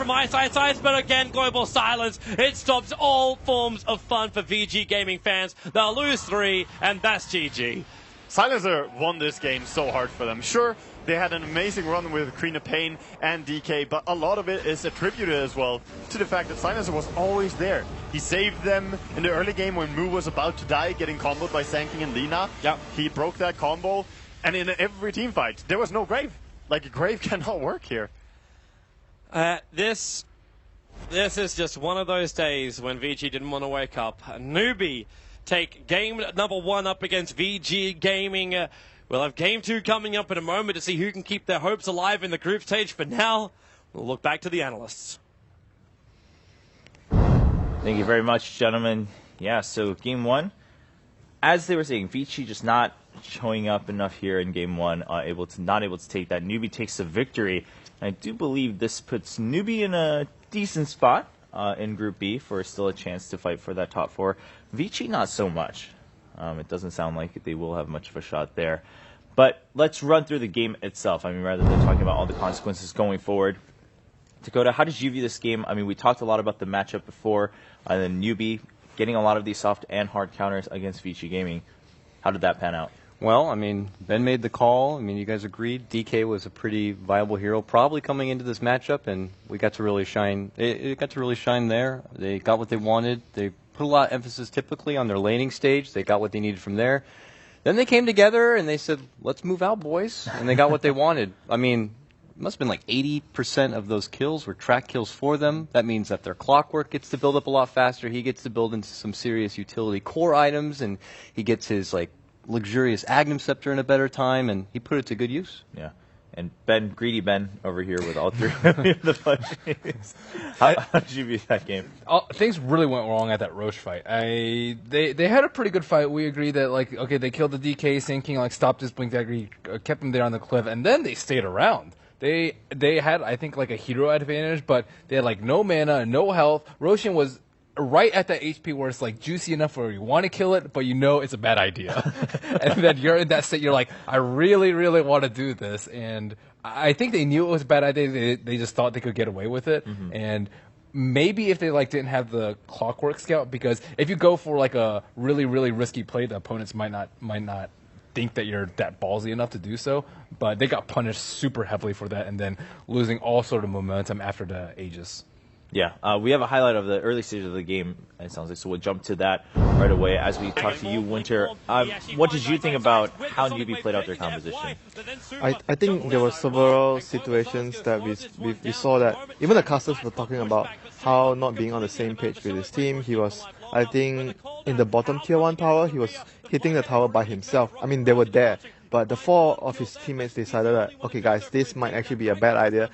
from sides, but again, Global Silence. It stops all forms of fun for VG Gaming fans. They'll lose 3, and that's GG. Silencer won this game so hard for them. Sure, they had an amazing run with Queen of Pain and DK, but a lot of it is attributed as well to the fact that Silencer was always there. He saved them in the early game when Mu was about to die, getting comboed by Sanking and Lina. Yep. He broke that combo, and in every team fight, there was no Grave. Like, a Grave cannot work here. This is just one of those days when VG didn't want to wake up. Newbie take game number 1 up against VG Gaming. We'll have game 2 coming up in a moment to see who can keep their hopes alive in the group stage. For now, we'll look back to the analysts. Thank you very much, gentlemen. Yeah, so game 1, as they were saying, VG just not showing up enough here in game 1, not able to take that. Newbie takes the victory. And I do believe this puts Newbie in a decent spot in Group B for still a chance to fight for that top 4. VG not so much. It doesn't sound like they will have much of a shot there. But let's run through the game itself. I mean, rather than talking about all the consequences going forward. Dakota, how did you view this game? I mean, we talked a lot about the matchup before. Then Newbie getting a lot of these soft and hard counters against VG Gaming. How did that pan out? Well, I mean, Ben made the call. I mean, you guys agreed. DK was a pretty viable hero, probably coming into this matchup, and we got to really shine. It got to really shine there. They got what they wanted. They put a lot of emphasis typically on their laning stage. They got what they needed from there. Then they came together and they said, let's move out, boys. And they got what they wanted. I mean, it must have been like 80% of those kills were track kills for them. That means that their clockwork gets to build up a lot faster. He gets to build into some serious utility core items, and he gets his like luxurious Agnum Scepter in a better time, and he put it to good use. Yeah. And Ben, greedy Ben over here with all 3 of the punches. How did you view that game? Things really went wrong at that Roche fight. They had a pretty good fight. We agreed that, like, okay, they killed the DK, Sinking, like, stopped his Blink Dagger, kept him there on the cliff, and then they stayed around. They had, I think, like, a hero advantage, but they had, like, no mana, no health. Roshan was right at that HP where it's like juicy enough where you want to kill it, but you know it's a bad idea. And then you're in that state, you're like, I really, really want to do this. And I think they knew it was a bad idea. They just thought they could get away with it. Mm-hmm. And maybe if they like didn't have the Clockwork Scout, because if you go for like a really, really risky play, the opponents might not think that you're that ballsy enough to do so. But they got punished super heavily for that, and then losing all sort of momentum after the Aegis. Yeah, we have a highlight of the early stages of the game, it sounds like, so we'll jump to that right away as we talk to you, Winter. What did you think about how Newbie played out their composition? I think there were several situations that we saw that even the casters were talking about how not being on the same page with his team. He was, I think, in the bottom tier 1 tower, he was hitting the tower by himself. I mean, they were there, but the 4 of his teammates decided that, okay guys, this might actually be a bad idea.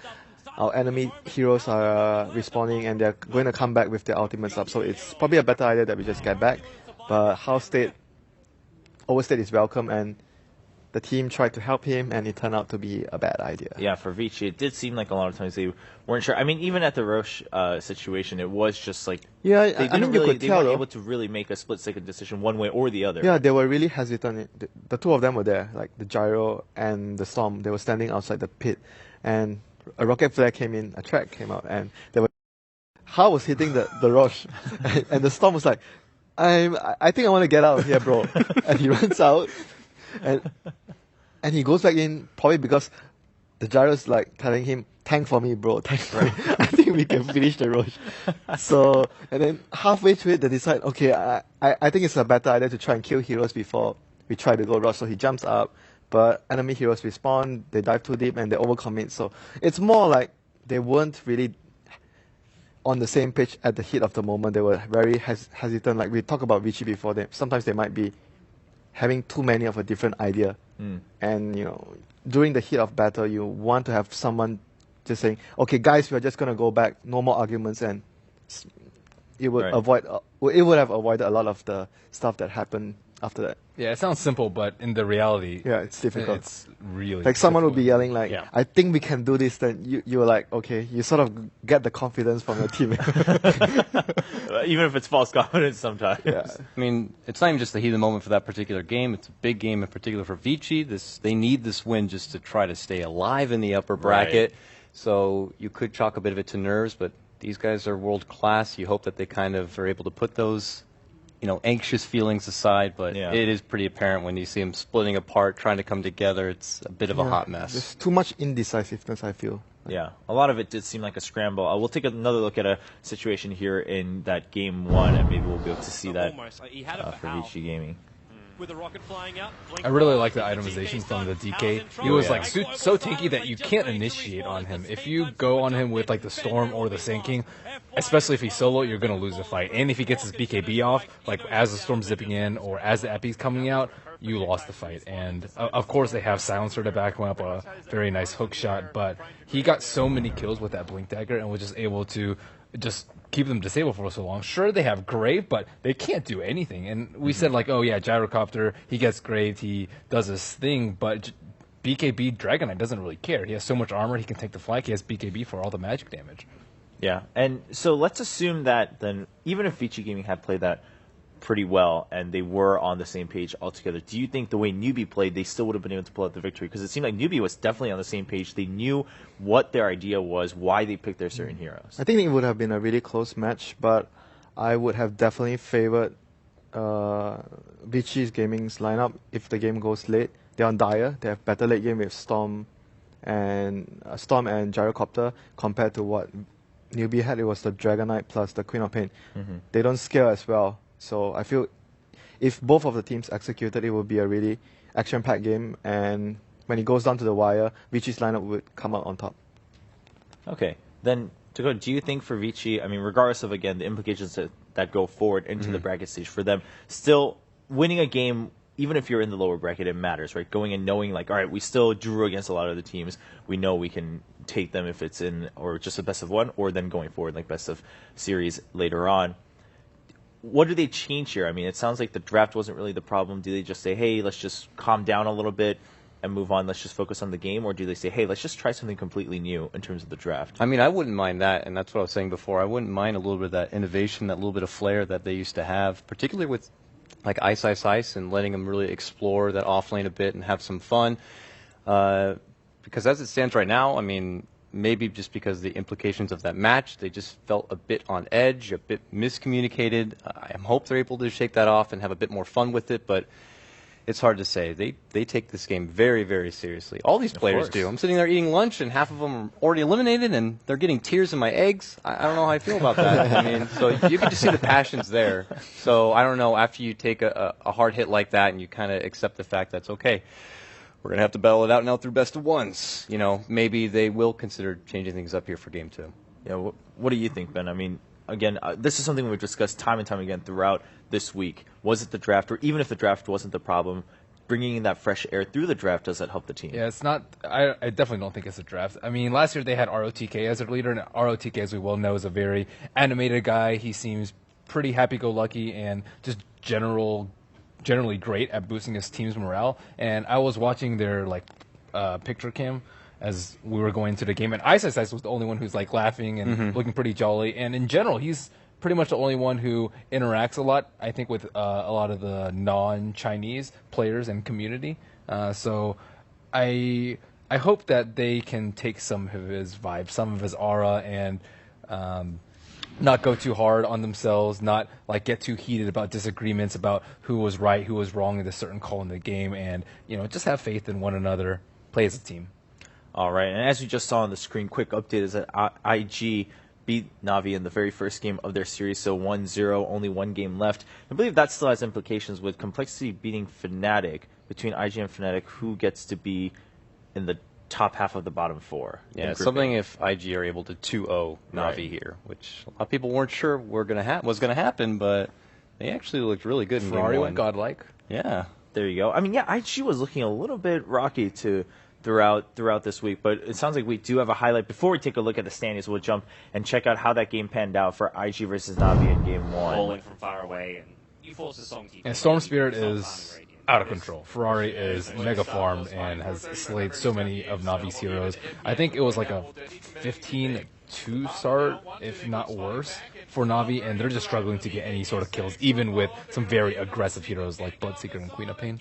Our enemy heroes are respawning and they're going to come back with their ultimates up. So it's probably a better idea that we just get back. But Overstate is welcome, and the team tried to help him, and it turned out to be a bad idea. Yeah, for Vici, it did seem like a lot of times they weren't sure. I mean, even at the Roche situation, it was just like they weren't able to really make a split-second decision one way or the other. Yeah, they were really hesitant. The 2 of them were there, like the Gyro and the Storm. They were standing outside the pit, and a rocket flare came in, a track came out, and they were. How was hitting the Roche, and the Storm was like, I think I want to get out of here, bro. And he runs out, and he goes back in probably because the Gyro's like telling him, tank for me, bro, tank for me. I think we can finish the Roche. So, and then halfway through it, they decide, okay, I think it's a better idea to try and kill heroes before we try to go Roche. So he jumps up. But enemy heroes respawn, they dive too deep, and they overcommit. So it's more like they weren't really on the same page at the heat of the moment. They were very hesitant. Like we talked about Vici before, sometimes they might be having too many of a different idea. And, you know, during the heat of battle, you want to have someone just saying, okay, guys, we're just going to go back, no more arguments, and it would have avoided a lot of the stuff that happened after that. Yeah, it sounds simple, but in the reality, yeah, it's difficult. It's really like someone would be yelling like, yeah, I think we can do this. Then you're like, okay, you sort of get the confidence from your team. Even if it's false confidence sometimes. Yeah. I mean, it's not even just the heat of the moment for that particular game. It's a big game in particular for Vici. They need this win just to try to stay alive in the upper bracket. Right. So you could chalk a bit of it to nerves, but these guys are world class. You hope that they kind of are able to put those, anxious feelings aside, but it is pretty apparent when you see them splitting apart, trying to come together. It's a bit of a hot mess. There's too much indecisiveness, I feel. Yeah, a lot of it did seem like a scramble. We'll take another look at a situation here in that game 1, and maybe we'll be able to see that for VG Gaming. With the rocket flying out, I really like the itemization from the DK. He was like so tanky that you can't initiate on him. If you go on him with like the Storm or the Sinking, especially if he's solo, you're going to lose the fight. And if he gets his BKB off, like as the Storm's zipping in or as the Epi's coming out, you lost the fight. And of course they have Silencer to back him up, a very nice hook shot, but he got so many kills with that Blink Dagger and was just able to just keep them disabled for so long. Sure, they have Grave, but they can't do anything. And we said like, oh yeah, Gyrocopter, he gets Graved, he does his thing, but BKB Dragonite doesn't really care. He has so much armor, he can take the flank, he has BKB for all the magic damage. Yeah, and so let's assume that then, even if VG Gaming had played that pretty well and they were on the same page altogether, do you think the way Newbie played, they still would have been able to pull out the victory? Because it seemed like Newbie was definitely on the same page. They knew what their idea was, why they picked their certain heroes. I think it would have been a really close match, but I would have definitely favored VG Gaming's lineup if the game goes late. They're on Dire. They have better late game with Storm and Gyrocopter compared to what Newbie had. It was the Dragonite plus the Queen of Pain. They don't scale as well. So I feel if both of the teams executed, it would be a really action-packed game. And when it goes down to the wire, VG's lineup would come out on top. Okay. Then, do you think for VG, I mean, regardless of, again, the implications that go forward into the bracket stage for them, still winning a game, even if you're in the lower bracket, it matters, right? Going in knowing, like, all right, we still drew against a lot of the teams. We know we can take them if it's in or just a best of 1, or then going forward, like best of series later on. What do they change here? I mean, it sounds like the draft wasn't really the problem. Do they just say, hey, let's just calm down a little bit and move on, let's just focus on the game? Or do they say, hey, let's just try something completely new in terms of the draft? I mean, I wouldn't mind that, and that's what I was saying before. I wouldn't mind a little bit of that innovation, that little bit of flair that they used to have, particularly with like Ice and letting them really explore that off lane a bit and have some fun. Because as it stands right now, I mean, maybe just because of the implications of that match, they just felt a bit on edge, a bit miscommunicated. I hope they're able to shake that off and have a bit more fun with it, but it's hard to say. They take this game very, very seriously. All these players do. I'm sitting there eating lunch, and half of them are already eliminated, and they're getting tears in my eggs. I don't know how I feel about that. I mean, so you can just see the passions there. So I don't know, after you take a hard hit like that and you kind of accept the fact that's okay, we're going to have to battle it out now through best of 1s. Maybe they will consider changing things up here for game 2. Yeah, what do you think, Ben? I mean, again, this is something we've discussed time and time again throughout this week. Was it the draft, or even if the draft wasn't the problem, bringing in that fresh air through the draft, does that help the team? Yeah, it's not. I definitely don't think it's a draft. I mean, last year they had ROTK as their leader, and ROTK, as we well know, is a very animated guy. He seems pretty happy-go-lucky and just generally great at boosting his team's morale. And I was watching their picture cam as we were going to the game, and Ice was the only one who's like laughing and looking pretty jolly. And in general, he's pretty much the only one who interacts a lot, I think, with a lot of the non-Chinese players and community. So I hope that they can take some of his vibe, some of his aura, and not go too hard on themselves, not get too heated about disagreements about who was right, who was wrong in a certain call in the game, and just have faith in one another, play as a team. All right, and as you just saw on the screen, quick update is that IG beat Na'Vi in the very first game of their series, so 1-0, only one game left. I believe that still has implications with Complexity beating Fnatic. Between IG and Fnatic, who gets to be in the top half of the bottom 4? Yeah, something if IG are able to 2-0 Na'Vi here, which a lot of people weren't sure was going to happen, but they actually looked really good in Ferrari game 1. went godlike. Yeah. There you go. I mean, yeah, IG was looking a little bit rocky throughout this week, but it sounds like we do have a highlight. Before we take a look at the standings, we'll jump and check out how that game panned out for IG versus Na'Vi in game 1. Bowling from far away, and you force the song team. And Storm Spirit is out of control. Ferrari is mega farmed and has slayed so many of Navi's heroes. I think it was like a 15-2 start, if not worse, for Na'Vi, and they're just struggling to get any sort of kills, even with some very aggressive heroes like Bloodseeker and Queen of Pain.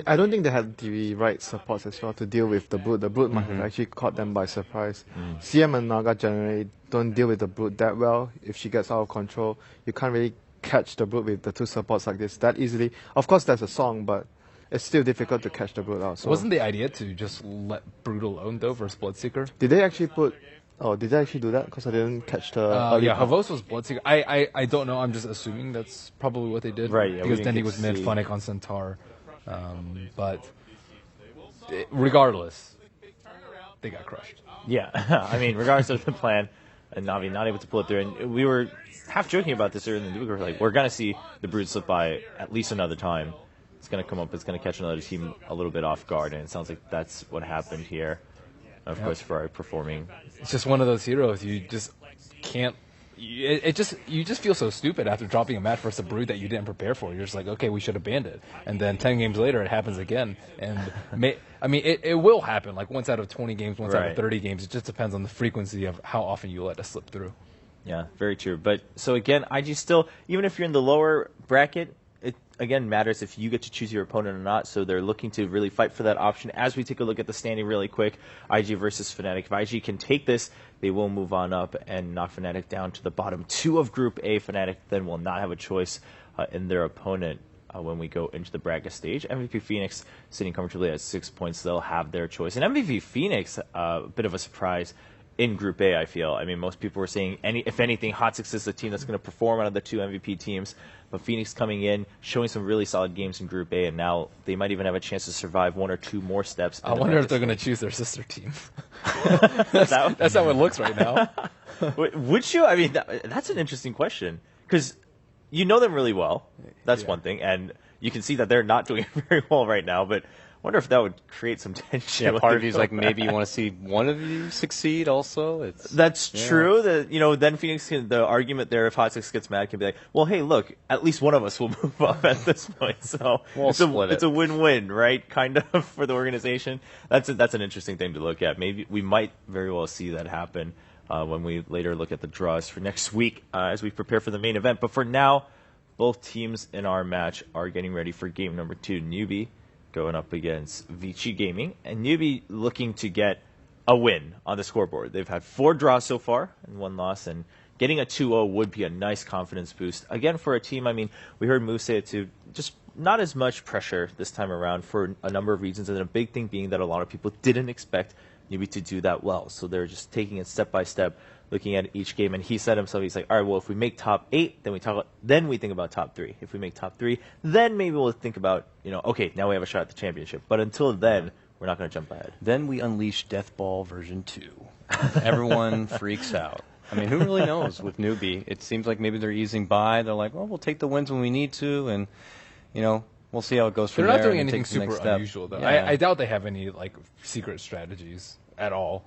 I don't think they had the right supports as well to deal with the Brood. The Brood might have actually caught them by surprise. CM and Naga generally don't deal with the Brood that well. If she gets out of control, you can't really catch the Brood with the two supports like this that easily. Of course, there's a song, but it's still difficult to catch the Brood out. So Wasn't the idea to just let Brood alone though versus Bloodseeker? did they actually put? Oh, did they actually do that? Because I didn't catch the. early Yeah, part. Havos was Bloodseeker. I don't know. I'm just assuming that's probably what they did. Right, yeah, we because didn't then he get was to mid see. Funnick on Centaur. But regardless, they got crushed. Yeah, I mean, regardless of the plan, and Navi not able to pull it through. And we were half joking about this earlier in the week. We were like, we're going to see the Brood slip by at least another time. It's going to come up. It's going to catch another team a little bit off guard. And it sounds like that's what happened here. Of course, Ferrari performing. It's just one of those heroes you just can't. You just feel so stupid after dropping a match versus a Brood that you didn't prepare for. You're just like, okay, we should have banned it. And then 10 games later, it happens again. And it will happen. Like once out of 20 games, once out of Right. 30 games. It just depends on the frequency of how often you let it slip through. Yeah, very true. But so again, IG still, even if you're in the lower bracket, it again matters if you get to choose your opponent or not. So they're looking to really fight for that option. As we take a look at the standing really quick, IG versus Fnatic. If IG can take this, they will move on up and knock Fnatic down to the bottom two of Group A. Fnatic then will not have a choice in their opponent when we go into the bracket stage. MVP Phoenix sitting comfortably at 6 points. They'll have their choice. And MVP Phoenix, a bit of a surprise in Group A, I feel. I mean, most people were saying, if anything, Hot Six is the team that's going to perform out of the two MVP teams. But Phoenix coming in, showing some really solid games in Group A, and now they might even have a chance to survive one or two more steps. I wonder if they're going to choose their sister team. That- That's how it looks right now. Would you? I mean, that's an interesting question because you know them really well. That's one thing, and you can see that they're not doing very well right now. But I wonder if that would create some tension. Yeah, with part their of you's like maybe you want to see one of you succeed. Also, That's true. That then Phoenix can, the argument there if Hot Six gets mad can be like, well, hey, look, at least one of us will move up at this point. So We'll split it. it's a win-win, right? Kind of for the organization. That's an interesting thing to look at. Maybe we might very well see that happen when we later look at the draws for next week as we prepare for the main event. But for now, both teams in our match are getting ready for game number 2. Newbie going up against Vici Gaming, and Newbie looking to get a win on the scoreboard. They've had 4 draws so far and 1 loss, and getting a 2-0 would be a nice confidence boost. Again, for a team, I mean, we heard Moose say it too, just not as much pressure this time around for a number of reasons, and a big thing being that a lot of people didn't expect Newbie to do that well. So they're just taking it step by step, looking at each game, and he said himself, he's like, all right, well, if we make top 8, then we think about top 3. If we make top 3, then maybe we'll think about, okay, now we have a shot at the championship. But until then, we're not going to jump ahead. Then we unleash Death Ball version 2. Everyone freaks out. I mean, who really knows with Newbie? It seems like maybe they're easing by. They're like, well, we'll take the wins when we need to, and we'll see how it goes from They're there. not doing and anything take the next super step. unusual, though. Yeah. I doubt they have any secret strategies at all.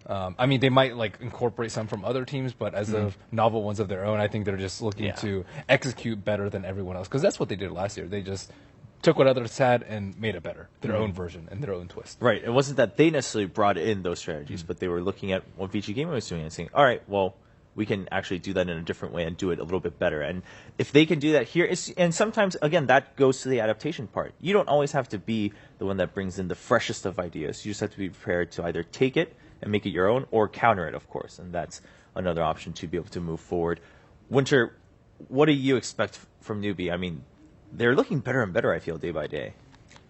I mean, they might incorporate some from other teams, but as of novel ones of their own, I think they're just looking to execute better than everyone else. Because that's what they did last year. They just took what others had and made it better, their own version and their own twist. Right. It wasn't that they necessarily brought in those strategies, but they were looking at what VG Gaming was doing and saying, all right, well, we can actually do that in a different way and do it a little bit better. And if they can do that here, and sometimes, again, that goes to the adaptation part. You don't always have to be the one that brings in the freshest of ideas. You just have to be prepared to either take it and make it your own or counter it, of course. And that's another option to be able to move forward. Winter, what do you expect from Newbie? I mean, they're looking better and better, I feel, day by day.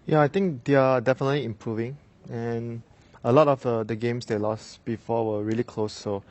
Yeah, I think they are definitely improving, and a lot of the games they lost before were really close. So